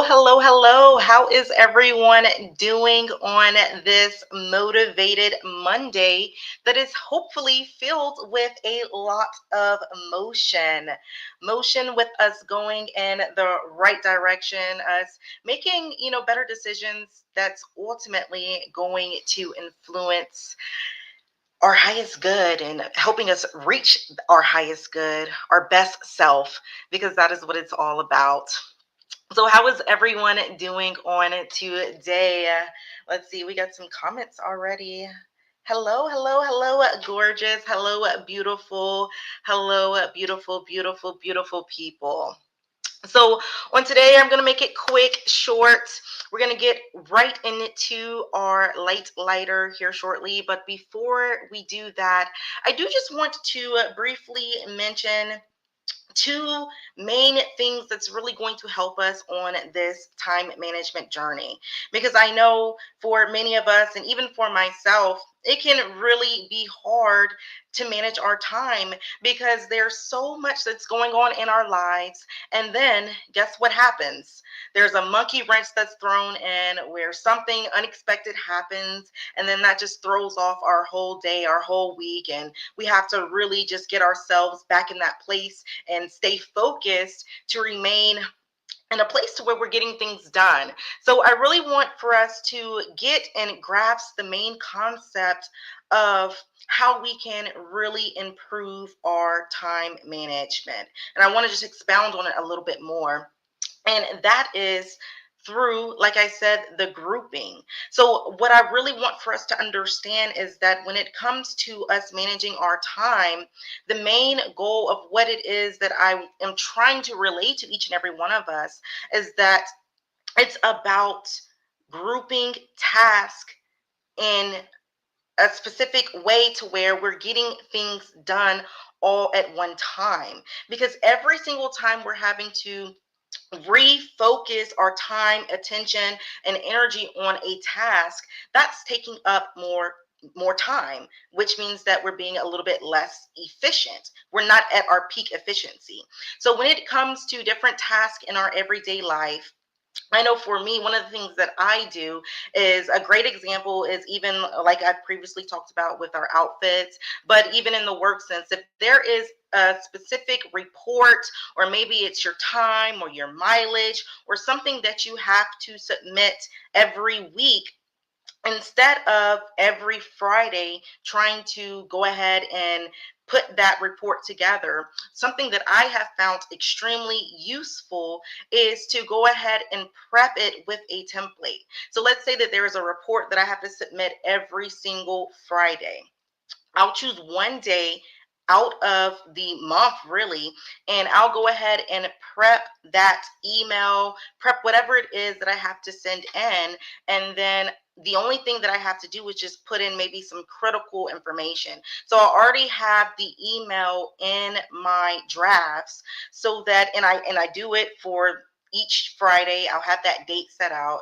Hello. How is everyone doing on this motivated Monday that is hopefully filled with a lot of motion? Motion with us going in the right direction, us making, better decisions that's ultimately going to influence our highest good and helping us reach our highest good, our best self, because that is what it's all about. So, how is everyone doing on today? Let's see, we got some comments already. Hello, gorgeous. Hello, beautiful. Hello, beautiful people. So, on today, I'm going to make it quick, short. We're going to get right into our lighter here shortly. But before we do that, I do just want to briefly mention two main things that's really going to help us on this time management journey, because I know for many of us, and even for myself, it can really be hard to manage our time because there's so much that's going on in our lives. And then guess what happens? There's a monkey wrench that's thrown in where something unexpected happens, and then that just throws off our whole day, our whole week, and we have to really just get ourselves back in that place and stay focused to remain in a place to where we're getting things done. So I really want for us to get and grasp the main concept of how we can really improve our time management. And I want to just expound on it a little bit more. And that is through, like I said, the grouping. So, what I really want for us to understand is that when it comes to us managing our time, the main goal of what it is that I am trying to relate to each and every one of us is that it's about grouping tasks in a specific way to where we're getting things done all at one time. Because every single time we're having to refocus our time, attention, and energy on a task, that's taking up more time, which means that we're being a little bit less efficient. We're not at our peak efficiency. So when it comes to different tasks in our everyday life, I know for me, one of the things that I do is a great example is even like I've previously talked about with our outfits, but even in the work sense, if there is a specific report, or maybe it's your time or your mileage or something that you have to submit every week, instead of every Friday trying to go ahead and put that report together, something that I have found extremely useful is to go ahead and prep it with a template. So let's say that there is a report that I have to submit every single Friday. I'll choose one day out of the month, really, and I'll go ahead and prep that email, prep whatever it is that I have to send in. And then the only thing that I have to do is just put in maybe some critical information. So I already have the email in my drafts, so that, and I do it for each Friday. I'll have that date set out,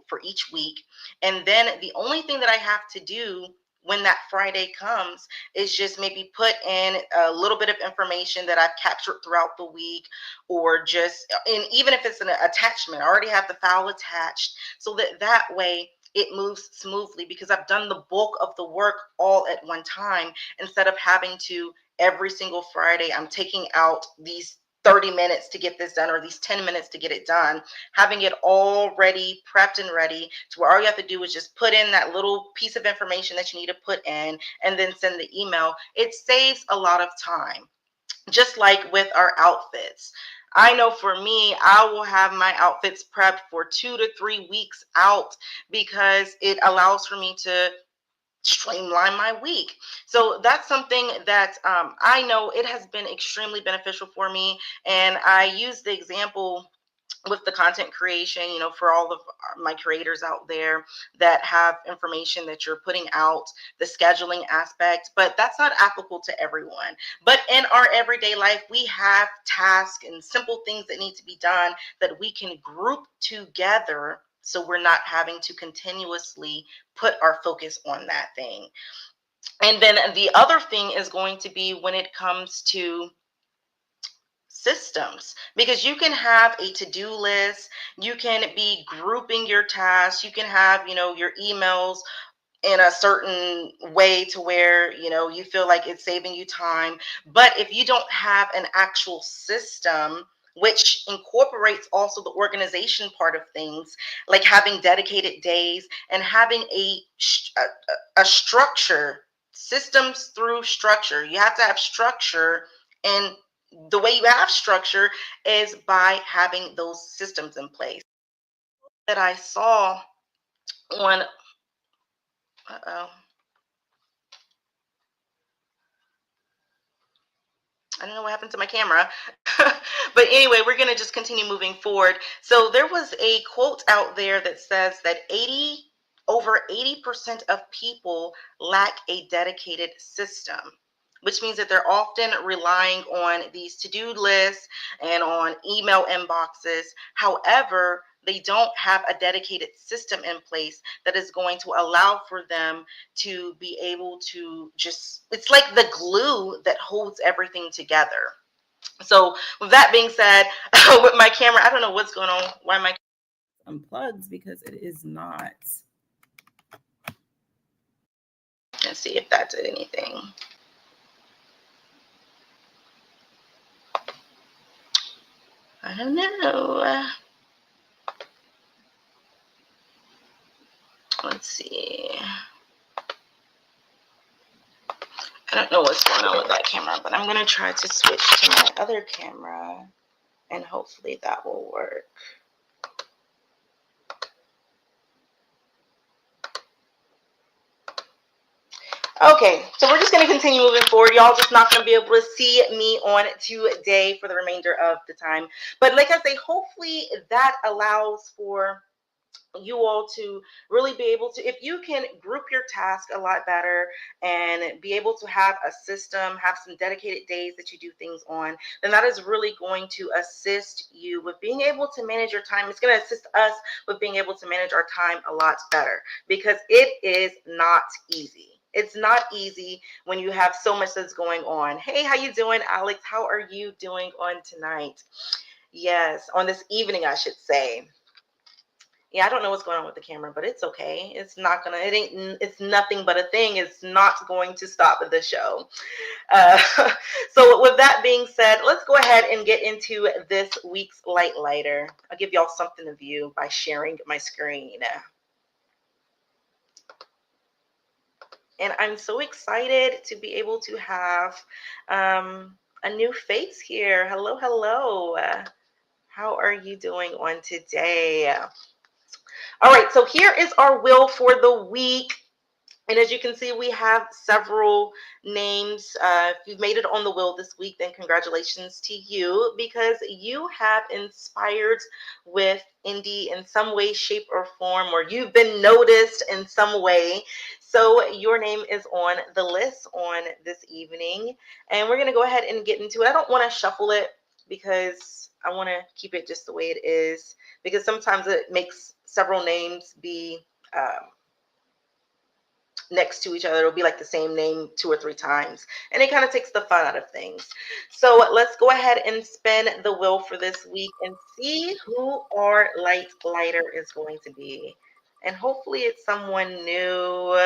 for each week. And then the only thing that I have to do when that Friday comes is just maybe put in a little bit of information that I've captured throughout the week, or just, and even if it's an attachment, I already have the file attached, so that that way it moves smoothly because I've done the bulk of the work all at one time, instead of having to every single Friday, I'm taking out these 30 minutes to get this done, or these 10 minutes to get it done, having it all ready, prepped and ready to where all you have to do is just put in that little piece of information that you need to put in and then send the email. It saves a lot of time. Just like with our outfits. I know for me, I will have my outfits prepped for 2 to 3 weeks out, because it allows for me to streamline my week. So that's something that I know it has been extremely beneficial for me. And I use the example with the content creation, for all of my creators out there that have information that you're putting out, the scheduling aspect, but that's not applicable to everyone. But in our everyday life, we have tasks and simple things that need to be done that we can group together, so we're not having to continuously put our focus on that thing. And then the other thing is going to be when it comes to systems, because you can have a to-do list, you can be grouping your tasks, you can have, your emails in a certain way to where you feel like it's saving you time. But if you don't have an actual system which incorporates also the organization part of things, like having dedicated days and having a structure, systems through structure, you have to have structure. And the way you have structure is by having those systems in place. That I saw on, uh-oh, I don't know what happened to my camera. But anyway, we're going to just continue moving forward. So there was a quote out there that says that over 80% of people lack a dedicated system, which means that they're often relying on these to-do lists and on email inboxes. However, they don't have a dedicated system in place that is going to allow for them to be able to just, it's like the glue that holds everything together. So with that being said, with my camera, I don't know what's going on. Why my unplugged, because it is not. Let's see if that did anything. I don't know. Let's see. I don't know what's going on with that camera, but I'm going to try to switch to my other camera and hopefully that will work. Okay, so we're just going to continue moving forward. Y'all just not going to be able to see me on today for the remainder of the time. But like I say, hopefully that allows for you all to really be able to, if you can group your task a lot better and be able to have a system, have some dedicated days that you do things on, then that is really going to assist you with being able to manage your time. It's going to assist us with being able to manage our time a lot better, because it is not easy. It's not easy when you have so much that's going on. Hey, how you doing, Alex? How are you doing on tonight? Yes, on this evening, I should say. Yeah, I don't know what's going on with the camera, but it's okay. It's not gonna, it's nothing but a thing. It's not going to stop the show. Uh, so with that being said, let's go ahead and get into this week's Light Lighter. I'll give y'all something to view by sharing my screen. And I'm so excited to be able to have a new face here. Hello, hello. How are you doing on today? All right, so here is our wheel for the week. And as you can see, we have several names. If you've made it on the wheel this week, then congratulations to you, because you have inspired with Indy in some way, shape, or form, or you've been noticed in some way. So your name is on the list on this evening. And we're going to go ahead and get into it. I don't want to shuffle it because I want to keep it just the way it is, because sometimes it makes several names be next to each other. It'll be like the same name 2 or 3 times, and it kind of takes the fun out of things. So let's go ahead and spin the wheel for this week and see who our light lighter is going to be. And hopefully it's someone new.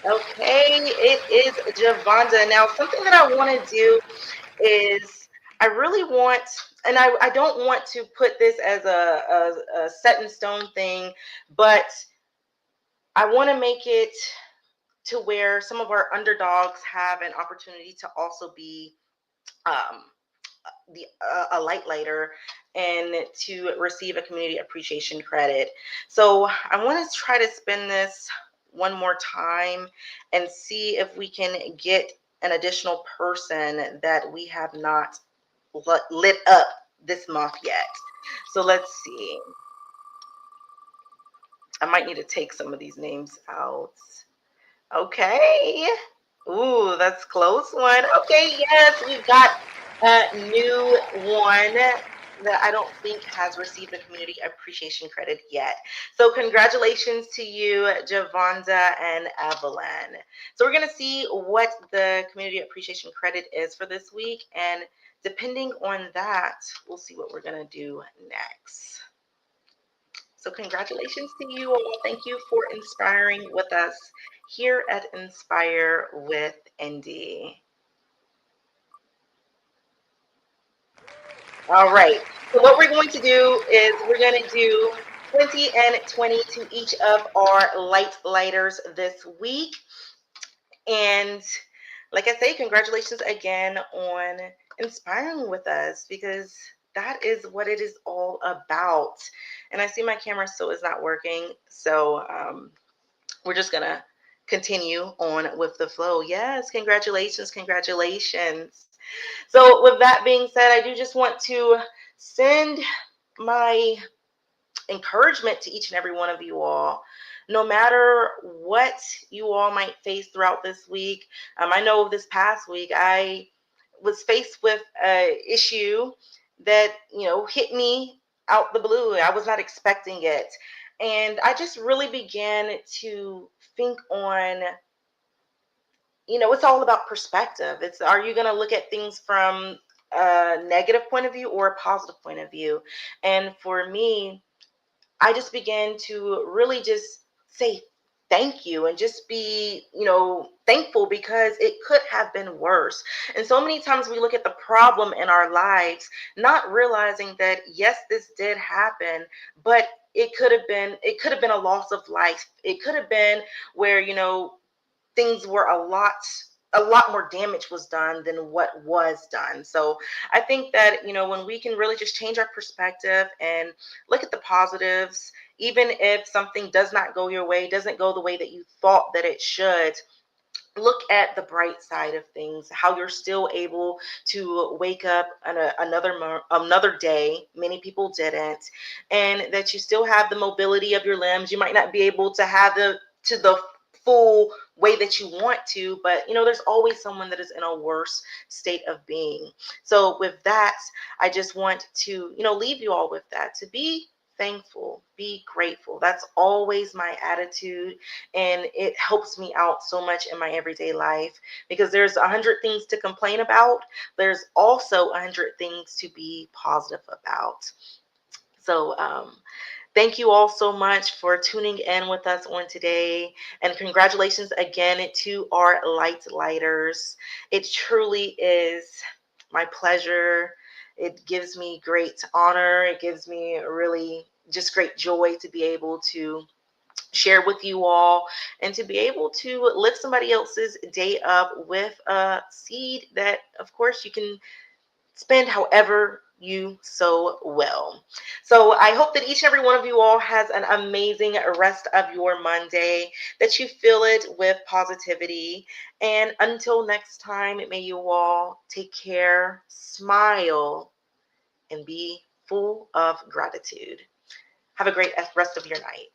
Okay, it is Javonda. Now, something that I want to do is I really want, and I don't want to put this as a set in stone thing, but I want to make it to where some of our underdogs have an opportunity to also be um, a light lighter and to receive a community appreciation credit. So I want to try to spin this one more time and see if we can get an additional person that we have not lit up this month yet. So let's see. I might need to take some of these names out. Okay. Ooh, that's close one. Okay, yes, we've got a new one. that I don't think has received the community appreciation credit yet. So congratulations to you, Javonda and Evelyn. So we're going to see what the community appreciation credit is for this week. And depending on that, we'll see what we're going to do next. So congratulations to you all. Thank you for inspiring with us here at Inspire with Indy. All right. So what we're going to do is we're going to do 20 and 20 to each of our lighters this week. And like I say, congratulations again on inspiring with us, because that is what it is all about. And I see my camera still is not working. So we're just going to continue on with the flow. Yes, congratulations, congratulations. So with that being said, I do just want to send my encouragement to each and every one of you all. No matter what you all might face throughout this week, I know this past week I was faced with an issue that hit me out the blue. I was not expecting it, and I just really began to think on, it's all about perspective. It's, are you going to look at things from a negative point of view or a positive point of view? And for me, I just began to really just say thank you and just be, thankful, because it could have been worse. And so many times we look at the problem in our lives, not realizing that, yes, this did happen, but it could have been a loss of life. It could have been where, things were a lot more damage was done than what was done. So I think that, when we can really just change our perspective and look at the positives, even if something does not go your way, doesn't go the way that you thought that it should, look at the bright side of things, how you're still able to wake up on another day. Many people didn't. And that you still have the mobility of your limbs. You might not be able to have the full way that you want to, but there's always someone that is in a worse state of being. So with that, I just want to leave you all with that, to be thankful, be grateful. That's always my attitude, and it helps me out so much in my everyday life, because there's 100 things to complain about. There's also 100 things to be positive about. So thank you all so much for tuning in with us on today. And congratulations again to our lighters. It truly is my pleasure. It gives me great honor. It gives me really just great joy to be able to share with you all, and to be able to lift somebody else's day up with a seed that, of course, you can spend however you so will. So I hope that each and every one of you all has an amazing rest of your Monday, that you fill it with positivity. And until next time, may you all take care, smile, and be full of gratitude. Have a great rest of your night.